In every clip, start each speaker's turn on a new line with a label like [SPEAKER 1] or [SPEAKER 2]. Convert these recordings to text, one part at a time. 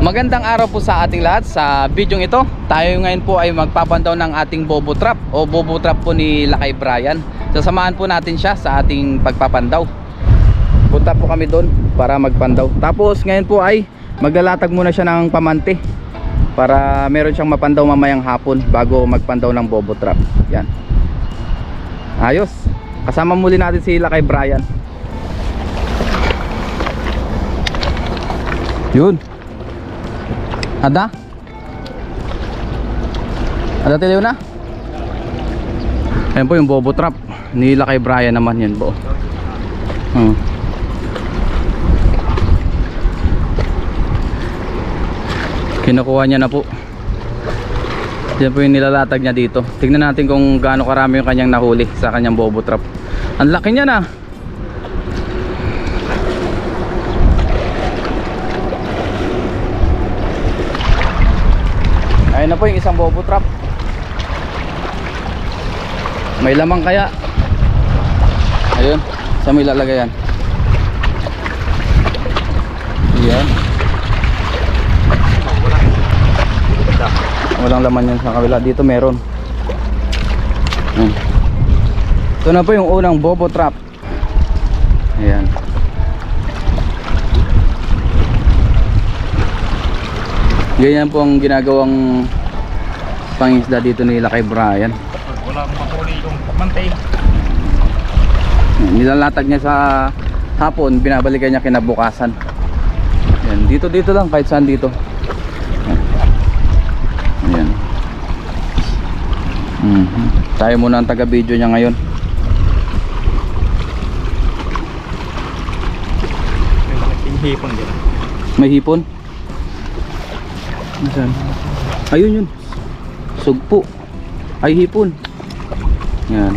[SPEAKER 1] Magandang araw po sa ating lahat. Sa video ito, tayo ngayon po ay magpapandaw ng ating bobo trap o bobo trap po ni Lakay Brian. Sasamahan po natin siya sa ating pagpapandaw. Punta po kami doon para magpandaw. Tapos ngayon po ay maglalatag muna siya ng pamante para meron siyang mapandaw mamayang hapon bago magpandaw ng bobo trap. Yan. Ayos. Kasama muli natin si Lakay Brian. Yun. Ada tiliw na. Ayan po yung bobo trap ni Lakay Brian naman yan po. Kinukuha niya na po. Yan po yung nilalatag niya dito. Tingnan natin kung gaano karami yung kanyang nahuli sa kanyang bobo trap. Ang laki niya na. Ayun na po yung isang bobo trap. May lamang kaya. Ayun, saan mo ilalagay yan? Yan. Walang laman yan sa kabila. Dito meron. Ito na po yung unang bobo trap. Ayan. Ganyan po ang ginagawang pangisda dito ni Lakay Brian.
[SPEAKER 2] Wala makuli yung pamantay.
[SPEAKER 1] Nilalatag niya sa hapon, binabalikan niya kinabukasan. Yan, dito lang, kahit saan dito. Ayan. Tayo muna ang taga-video niya ngayon.
[SPEAKER 2] May malaking hipon din.
[SPEAKER 1] May hipon? Nasaan? Ayun yun. Sugpo. Ay hipon. Yan.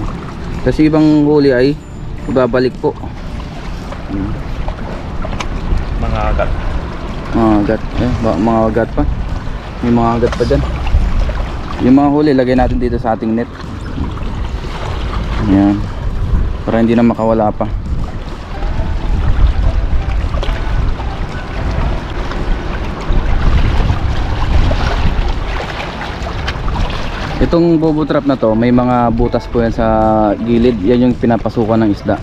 [SPEAKER 1] Kasi ibang huli ay ibabalik po.
[SPEAKER 2] Mga agat.
[SPEAKER 1] Mga agat. Mga agat pa. May mga agat pa dyan. Yung mga huli lagay natin dito sa ating net. Yan. Para hindi na makawala pa. Itong bobo trap na to, may mga butas po yan sa gilid. Yan yung pinapasukan ng isda.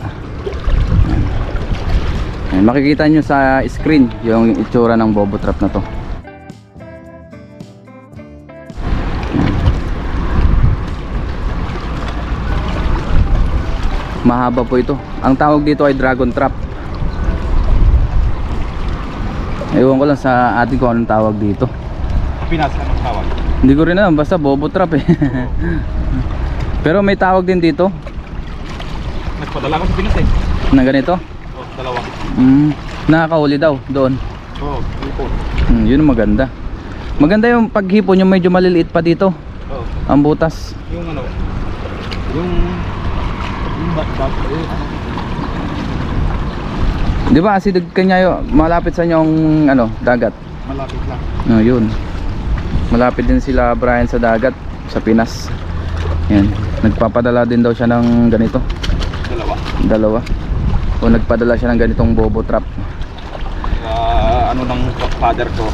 [SPEAKER 1] Ayan, makikita nyo sa screen yung itsura ng bobo trap na to. Mahaba po ito. Ang tawag dito ay dragon trap. Ewan ko lang sa atin kung anong tawag dito.
[SPEAKER 2] Pinas na ang tawag.
[SPEAKER 1] Hindi ko rin alam, basta bobo trap eh. Pero may tawag din dito.
[SPEAKER 2] Nagpadala ko sa Pinas eh.
[SPEAKER 1] Na ganito?
[SPEAKER 2] Oh, dalawa.
[SPEAKER 1] Nakakahuli daw doon.
[SPEAKER 2] Oh, hipon.
[SPEAKER 1] Yun ang maganda. Maganda yung paghipon, yung medyo maliliit pa dito.
[SPEAKER 2] Oh.
[SPEAKER 1] Ang butas.
[SPEAKER 2] Yung ano? Yung bat-bat.
[SPEAKER 1] Di ba kasi kanyayo malapit sa inyong ano, dagat?
[SPEAKER 2] Malapit lang.
[SPEAKER 1] Yun. Malapit din sila Brian sa dagat, sa Pinas. Yan. Nagpapadala din daw siya ng ganito. Dalawa. O nagpadala siya ng ganitong bobo trap.
[SPEAKER 2] Ano ng father ko.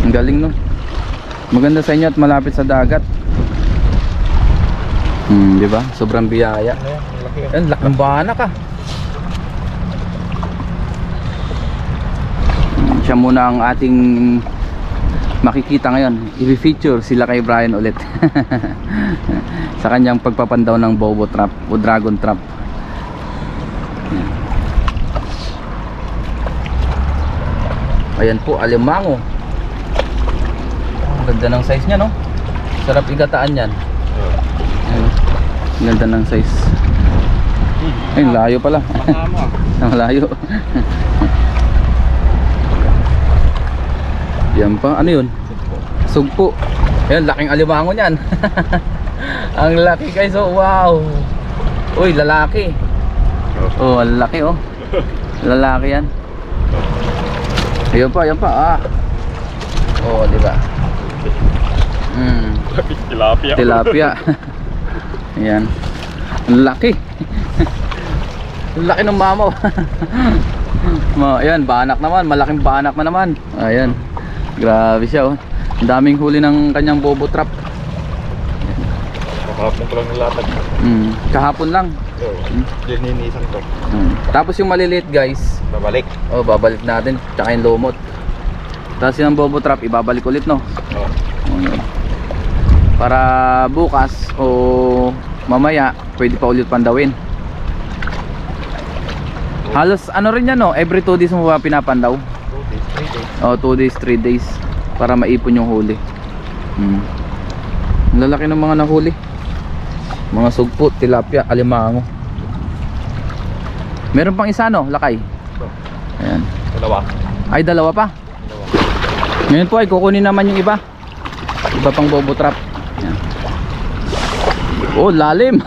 [SPEAKER 1] Ang galing no. Maganda sa inyo at malapit sa dagat. Di ba? Sobrang biyaya. Yan, laking banak ah. Siya muna ang ating makikita ngayon. I-feature si Lakay Brian ulit sa kanyang pagpapandaw ng bobo trap o dragon trap. Ayan po, alimango. Ganda ng size nya no. Sarap igataan yan. Ganda ng size. Ay, layo pala. Layo. Yan pa, ano yun? Sugpo. Ayan, laking alimango niyan. Ang laki guys, oh, wow. Uy, lalaki. Oh, lalaki oh. Lalaki yan. Ayan pa, ah. Oh, di ba?
[SPEAKER 2] Tilapia.
[SPEAKER 1] Tilapia. Ayan. Ang laki. Ang laki ng mamaw. Ayan, banak naman, malaking banak na naman. Ayan. Grabe siya, oh. Ang daming huli ng kanyang bobo trap.
[SPEAKER 2] Kahapon ko lang nilatag.
[SPEAKER 1] Kahapon lang.
[SPEAKER 2] Lininisan ko.
[SPEAKER 1] Tapos yung maliliit, guys,
[SPEAKER 2] Babalik.
[SPEAKER 1] oh, babalik natin. Tsaka yung lumot. Tapos yung bobo trap, ibabalik ulit, no?
[SPEAKER 2] Oo.
[SPEAKER 1] Ayan. Para bukas o mamaya, pwede pa ulit pandawin. Halos ano rin yan, no? Every 2 days mo ba pinapandaw?
[SPEAKER 2] 2 days, 3 days.
[SPEAKER 1] O 2 days, 3 days para maipon yung huli. Ang lalaki ng mga nahuli. Mga sugpo, tilapia, alimango. Meron pang isa, no? Lakay. Ayan.
[SPEAKER 2] Dalawa.
[SPEAKER 1] Ay, dalawa pa. Ngayon po ay kukunin naman yung iba. Iba pang bobo trap. Ayan. Oh, lalim.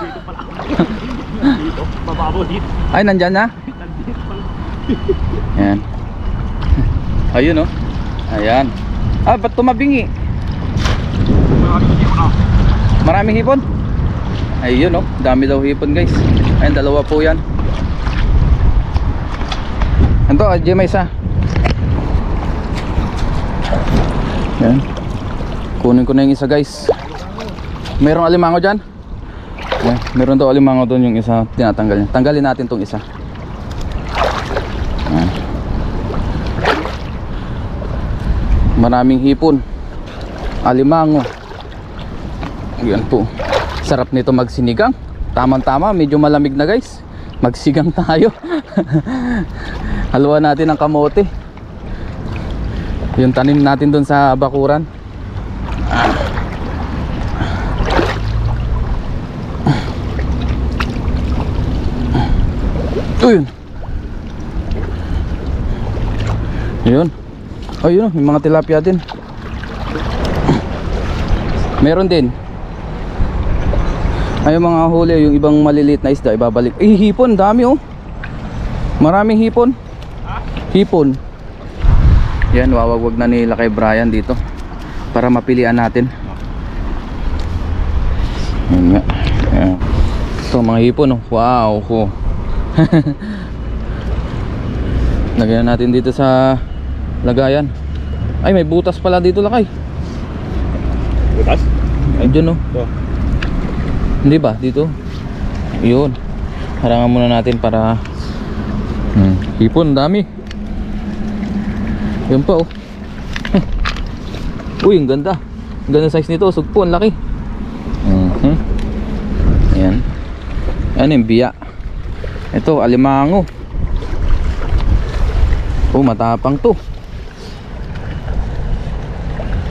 [SPEAKER 2] Dito, bababo dito.
[SPEAKER 1] Ay, nandyan na. Ayan. Ayun, oh. Ayan. Ah, ba't tumabingi? Maraming hipon. Ayun, oh. Dami daw hipon, guys. Ayan, dalawa po yan. Ito, adyo may isa. Ayan. Kunin ko na yung isa, guys. Merong alimango dyan. Ayan. Meron daw alimango doon, yung isa. Tinatanggal niya. Tanggalin natin tong isa. Ayan. Maraming hipon, alimango. Yan po. Sarap nito magsinigang. Tamang-tama, medyo malamig na, guys. Magsigang tayo. Haluan natin ng kamote. Yung tanim natin dun sa bakuran. Ayun. Ayun. Ayun, may mga tilapia din. Meron din. Ay, mga huli, yung ibang maliliit na isda ibabalik. Eh, hipon, dami, oh. Maraming hipon. Hipon. Yan, wawagwag na nila kay Brian dito para mapilian natin. Yan nga. Yan. Ito, mga hipon, oh. Wow, oh. Lagyan natin dito sa lagayan. Ay, may butas pala dito, Lakay.
[SPEAKER 2] Butas?
[SPEAKER 1] Ay, dyan, oh.
[SPEAKER 2] Ito.
[SPEAKER 1] Hindi ba? Dito. Yun. Harangan muna natin para hipon, dami. Yun pa, oh. Uy, ang ganda. Ang ganda size nito. Sugpo, ang laki. Ayan. Ayan yung biya. Ito, alimango. Oh, matapang to.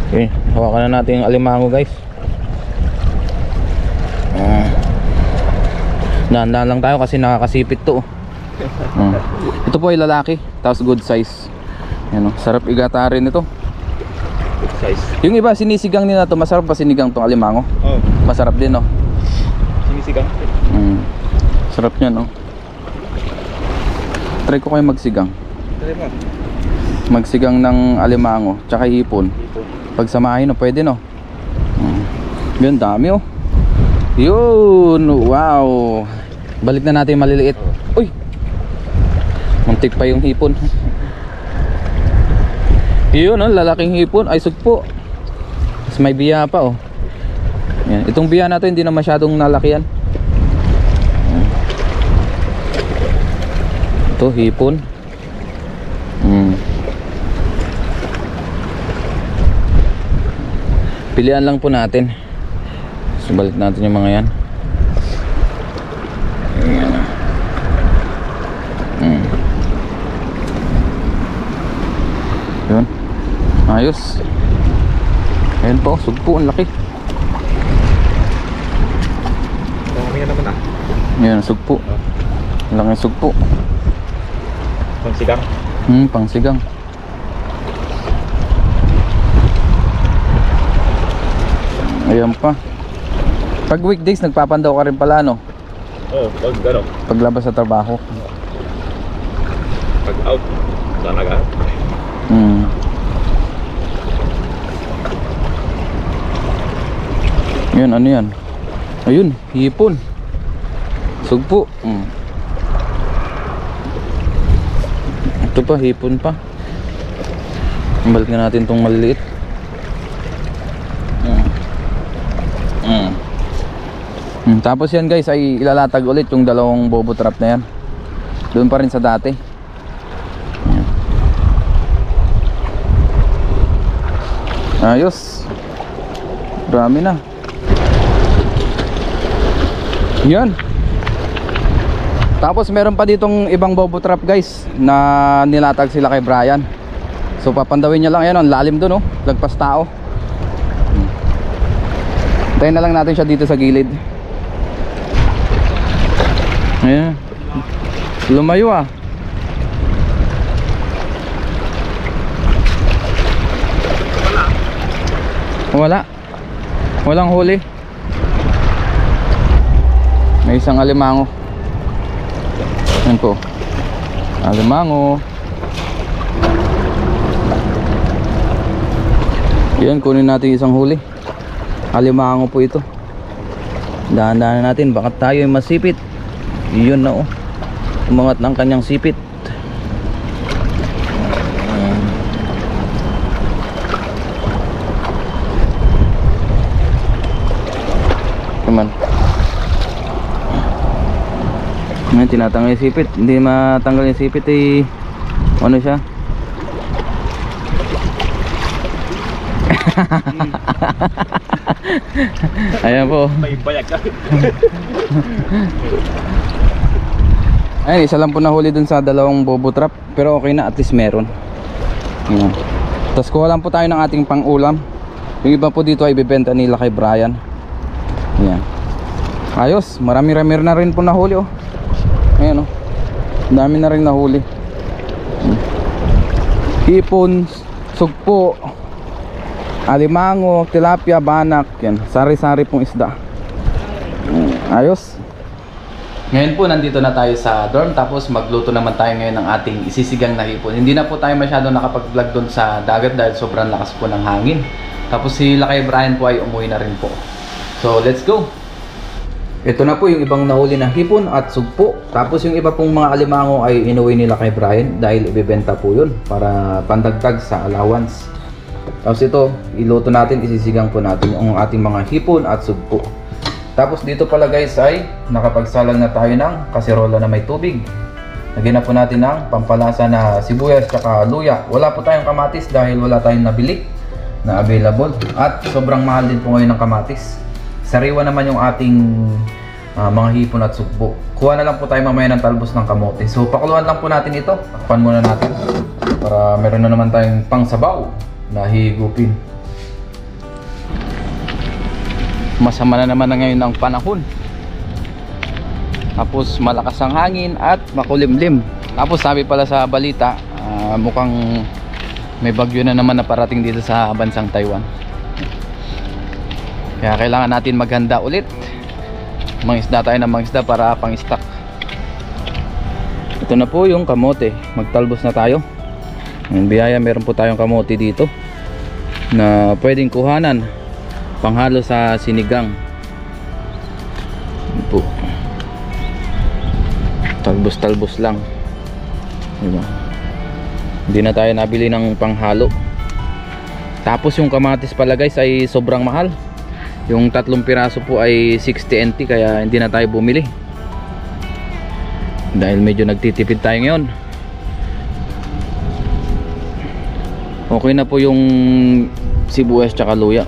[SPEAKER 1] Okay, hawakan na natin yung alimango, guys. Dahan-dahan lang tayo kasi nakakasipit to. Ito po ay lalaki, tapos good size. Yan, oh, sarap igatarin ito.
[SPEAKER 2] Good size.
[SPEAKER 1] Yung iba sinisigang nila to, masarap pa sinigang tong alimango.
[SPEAKER 2] Oh,
[SPEAKER 1] Masarap din, no.
[SPEAKER 2] sinisigang.
[SPEAKER 1] Sarap niyan, no. Try ko kayo magsigang.
[SPEAKER 2] Try mo.
[SPEAKER 1] Magsigang ng alimango tsaka hipon. Pagsamahin, no, pwede, no. Yun, dami, oh. Yun, wow. Balik na natin yung maliliit. Uy, muntik pa yung hipon. Yun, oh, lalaking hipon. Ay, sugpo. Mas may biya pa, oh. Yan. Itong biya natin hindi na masyadong nalakihan. Ito, hipon. Pilihan lang po natin. So, balik natin yung mga yan. Yun. Ayos. Ayan po, sugpo, ang laki.
[SPEAKER 2] Dami na naman, ah.
[SPEAKER 1] Ayan, sugpo. Ang laki ng sugpo.
[SPEAKER 2] Pangsigang.
[SPEAKER 1] Pangsigang. Ayan pa. Pag weekdays nagpapandaw ka rin pala, no?
[SPEAKER 2] Oo, pag ano,
[SPEAKER 1] Paglabas sa trabaho.
[SPEAKER 2] pag out, saan agad?
[SPEAKER 1] Yun, ano yan? Ayun, hipon. Sugpo. Ito pa, hipon pa. Balik na natin tong maliliit. Tapos yan guys ay ilalatag ulit yung dalawang bobo trap na yan. Doon pa rin sa dati. Ayos. Dami na. Yan. Tapos meron pa ditong ibang bobo trap guys na nilatag sila kay Brian. So papandawin niya lang. Ayan, ang lalim doon, oh. Lagpas tao. Tayo na lang natin siya dito sa gilid. Ayan. Lumayo ah. Wala. Walang huli. May isang alimango. Ayan po. Alimango. Yan, kunin natin isang huli. Alimango po ito. Dahan-dahan natin, baka tayo ay masipit. Yun na, oh. Umangat ng kanyang sipit. Come on. Ngayon tinatanggal yung sipit. Hindi matanggal yung sipit eh. Ano siya? Ayan po.
[SPEAKER 2] May bayak ka.
[SPEAKER 1] Ayun, isa lang po nahuli dun sa dalawang bobo trap. Pero okay na, at least meron. Ayan. Tapos kuha lang po tayo ng ating pang-ulam. Yung iba po dito ay bibenta nila kay Brian. Ayan. Ayos, marami-rami na rin po nahuli, oh. Ayan, oh. Dami na rin nahuli. Hipon, sugpo, alimango, tilapia, banak. Yan, sari-sari pong isda. Ayos. Ngayon po nandito na tayo sa dorm. Tapos magluto naman tayo ngayon ng ating isisigang na hipon. Hindi na po tayo masyado nakapag-vlog doon sa dagat dahil sobrang lakas po ng hangin. Tapos si Lakay Brian po ay umuwi na rin po. So let's go. Ito na po yung ibang nahuli na hipon at sugpo. Tapos yung iba pong mga alimango ay inuwi nila kay Brian dahil ibebenta po yun para pandagdag sa allowance. Tapos ito, iluto natin, isisigang po natin yung ating mga hipon at sugpo. Tapos dito pala guys ay nakapagsalang na tayo ng kaserola na may tubig. Lagyan na po natin ng pampalasa na sibuyas at luya. Wala po tayong kamatis dahil wala tayong nabili na available. At sobrang mahal din po ngayon ng kamatis. Sariwa naman yung ating mga hipon at sugpo. Kuha na lang po tayo mamaya ng talbos ng kamote. So pakuluan lang po natin ito. Takpan muna natin para meron na naman tayong pangsabaw na higupin. Masama na naman na ngayon ang panahon. Tapos malakas ang hangin at makulimlim. Tapos sabi pala sa balita, mukhang may bagyo na naman na parating dito sa bansang Taiwan. Kaya kailangan natin maghanda ulit. Mangisda tayo ng mangisda para pang-stock. Ito na po yung kamote. Magtalbos na tayo. Ang biyaya, meron po tayong kamote dito na pwedeng kuhanan panghalo sa sinigang. Ito po. Talbos-talbos lang. Diba? Hindi na tayo nabili ng panghalo. Tapos yung kamatis pala guys ay sobrang mahal. Yung 3 piraso po ay 60 NT kaya hindi na tayo bumili. Dahil medyo nagtitipid tayo ngayon. Okay na po yung sibuyas tsaka luya.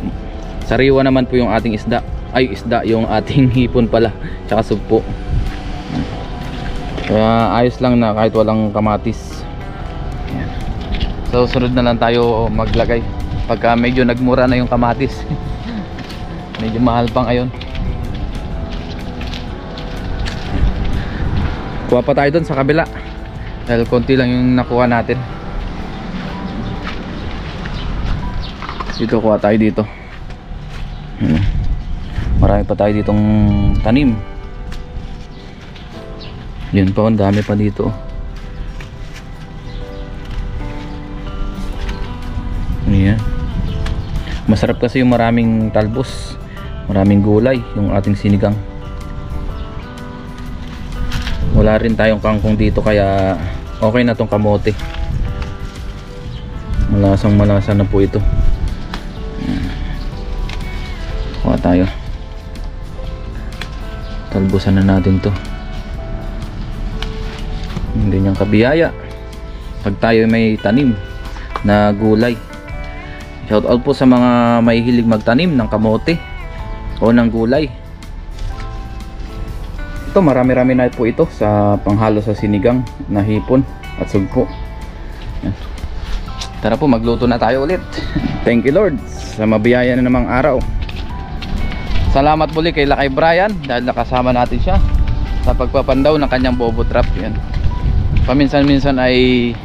[SPEAKER 1] Sariwa naman po yung ating isda. Ay isda, yung ating hipon pala tsaka sugpo. Kaya ayos lang na kahit walang kamatis. Ayan. So sunod na lang tayo maglagay pagka medyo nagmura na yung kamatis. Medyo mahal pa ngayon. Kuha pa tayo dun sa kabila dahil konti lang yung nakuha natin. Dito kuha tayo dito. Marami pa tayo ditong tanim. Yun pa, ang dami pa dito. Ayan. Masarap kasi yung maraming talbos, maraming gulay yung ating sinigang. Wala rin tayong kangkong dito kaya okay na tong kamote. Malasang malasa na po ito. Kuha tayo. Talbusan na natin to. Hindi niyang kabiyaya pag tayo may tanim na gulay. Shout out po sa mga may hilig magtanim ng kamote o ng gulay. Ito marami-rami na po ito sa panghalo sa sinigang na hipon at sugpo. Yan. Tara po, magluto na tayo ulit. Thank you Lord sa mabiyaya na namang araw. Salamat muli kay Lakay Brian dahil nakasama natin siya sa pagpapandaw ng kanyang bobo trap. Yan. Paminsan-minsan ay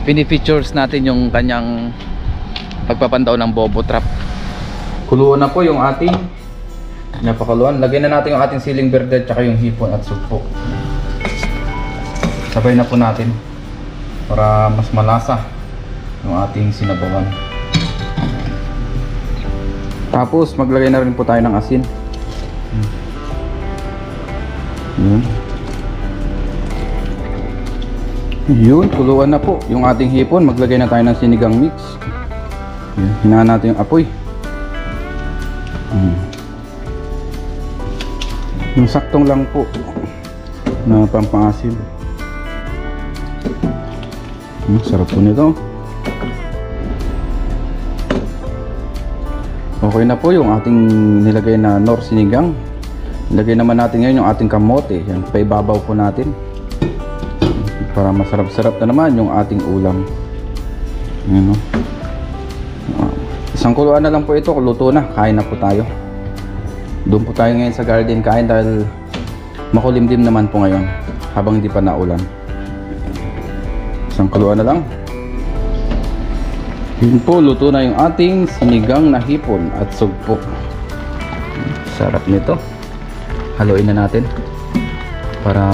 [SPEAKER 1] pinifeatures natin yung kanyang pagpapandaw ng bobo trap. Kuluan na po yung ating napakaluan. Lagyan na natin yung ating siling berde at yung hipon at sugpo. Sabay na po natin para mas malasa yung ating sinabawan. Tapos maglagay na rin po tayo ng asin. Yun, kuluan na po yung ating hipon. Maglagay na tayo ng sinigang mix. Yun, hinaan natin yung apoy. Yung saktong lang po na pampasim. Sarap po nito. Okay na po yung ating nilagay na nor sinigang. Ilagay naman natin ngayon yung ating kamote. Yan, paibabaw po natin para masarap-sarap na naman yung ating ulam. Yan, no? Isang kuluan na lang po ito, luto na, kain na po tayo. Doon po tayo ngayon sa garden kain dahil makulimdim naman po ngayon habang hindi pa naulan. Isang kuluan na lang. Yun po, luto na yung ating sinigang na hipon at sugpo. Sarap nito. Haluin na natin para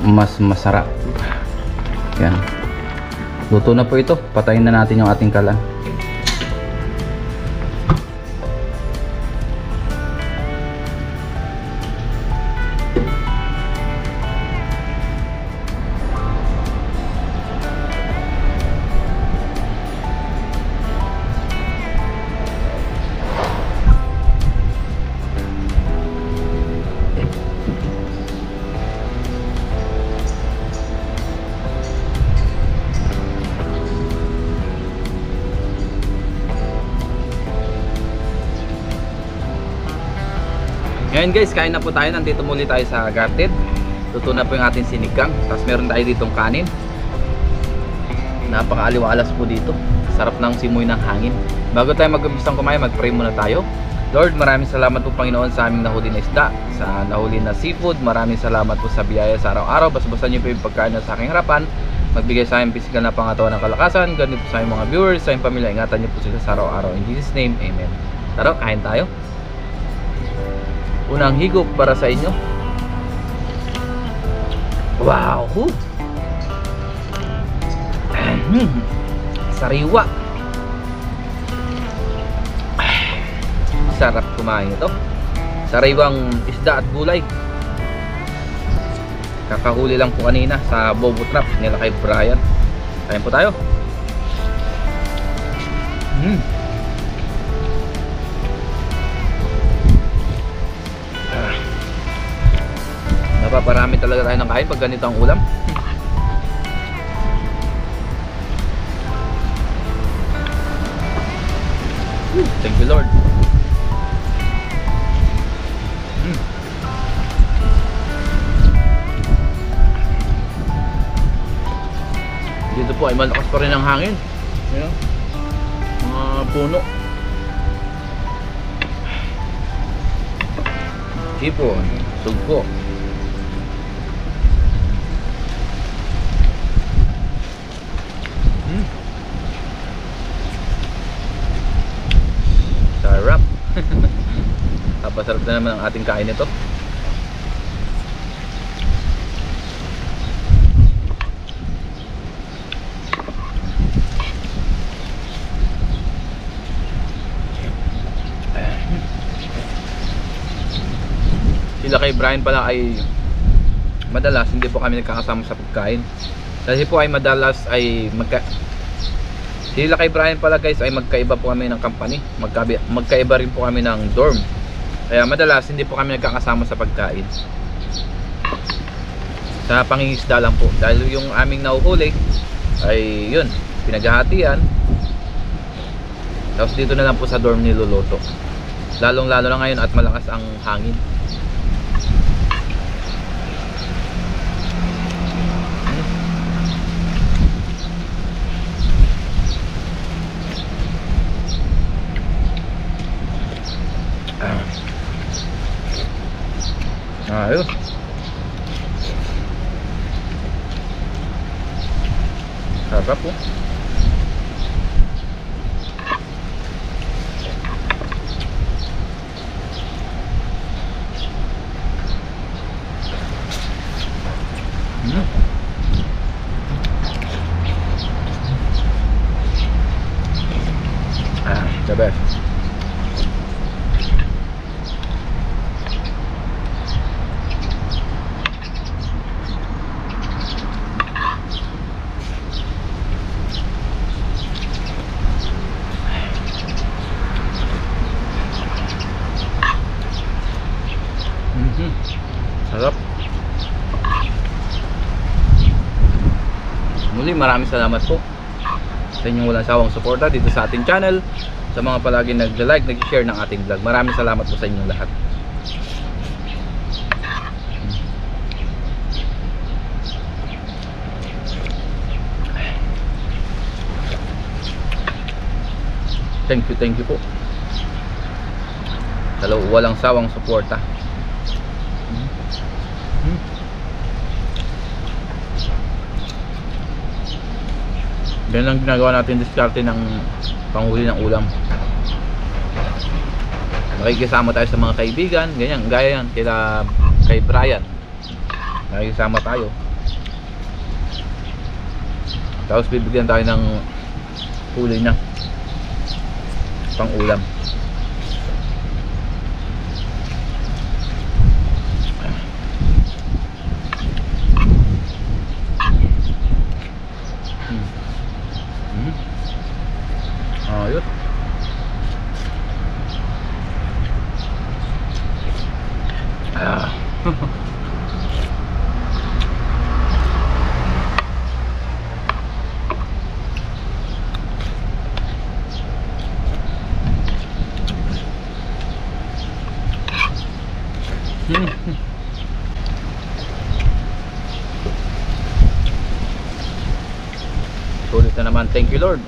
[SPEAKER 1] mas masarap. Yan. Luto na po ito. Patayin na natin yung ating kalan. Ngayon guys, kain na po tayo. Nandito muli tayo sa garden. Luto na po yung ating sinigang. Tapos meron tayo ditong kanin. Napakaaliwalas po dito. Sarap ng simoy ng hangin. Bago tayo mag-umpisang kumain, mag-pray muna tayo. Lord, maraming salamat po Panginoon sa aming nahuli na isda, sa nahuli na seafood. Maraming salamat po sa biyaya sa araw-araw. Basta-basta niyo po yung pagkain na sa aking harapan. Magbigay sa akin physical na pangatawan ng kalakasan. Ganito po sa aming mga viewers, sa aming pamilya. Ingatan niyo po sila sa araw-araw. In Jesus name, Amen. Tara, kain tayo. Unang higop para sa inyo. Wow! Sariwa. Sarap kumain ito. Sariwang isda at gulay. Kakahuli lang po kanina sa bobo trap nila kay Brian. Kain po tayo. Napaparami talaga tayo ng kain pag ganito ang ulam. Thank you Lord. Dito po ay malakas pa rin ang hangin. Ayan. Mga puno. Hipon, sugpo. Sarap. Napasarap na naman ang ating kain nito. Sila kay Brian pala ay madalas hindi po kami nagkakasama sa pagkain. Kasi po ay madalas ay Si Lakay Brian pala guys ay magkaiba po kami ng company. Magkaiba rin po kami ng dorm. Kaya madalas hindi po kami nagkakasama sa pagkain. Sa pangingisda lang po. Dahil yung aming nahuhuli ay yun, pinaghahatian. Tapos dito na lang po sa dorm niluluto. Lalong lalo na ngayon at malakas ang hangin. Ayun. Sarap po. The best. Sarap. Muli maraming salamat po sa inyong walang sawang suporta dito sa ating channel, sa mga palagi nag-like, nag-share ng ating vlog. Maraming salamat po sa inyong lahat. Thank you po sa walang sawang suporta. Yan ang ginagawa natin, diskarte ng panghuli ng ulam. Nakikisama tayo sa mga kaibigan, ganyan, gaya yan kay Brian. Nakikisama tayo. Tapos bibigyan tayo ng huli niya pang ulam. Ayun. Sulit na naman. Thank you Lord.